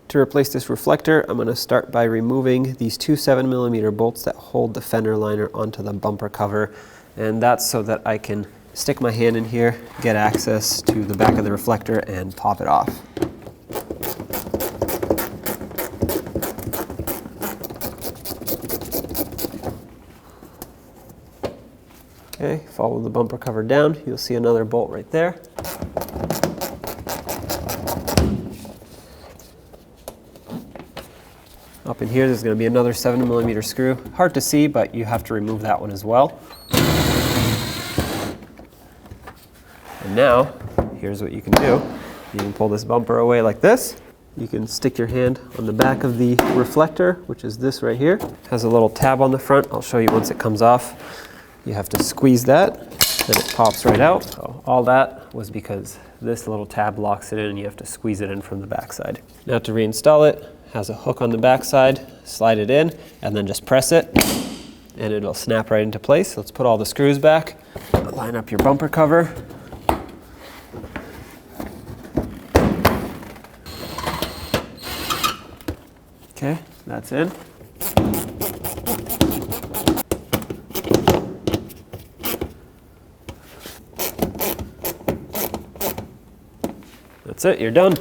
To replace this reflector, I'm going to start by removing these two 7mm bolts that hold the fender liner onto the bumper cover, and that's so that I can stick my hand in here, get access to the back of the reflector, and pop it off. Okay, follow the bumper cover down, you'll see another bolt right there. Up in here, there's going to be another 7mm screw. Hard to see, but you have to remove that one as well. And now, here's what you can do. You can pull this bumper away like this. You can stick your hand on the back of the reflector, which is this right here. It has a little tab on the front. I'll show you once it comes off. You have to squeeze that, then it pops right out. So all that was because this little tab locks it in and you have to squeeze it in from the backside. Now to reinstall it, has a hook on the backside, slide it in, and then just press it, and it'll snap right into place. Let's put all the screws back, line up your bumper cover. Okay, that's in. That's it, you're done.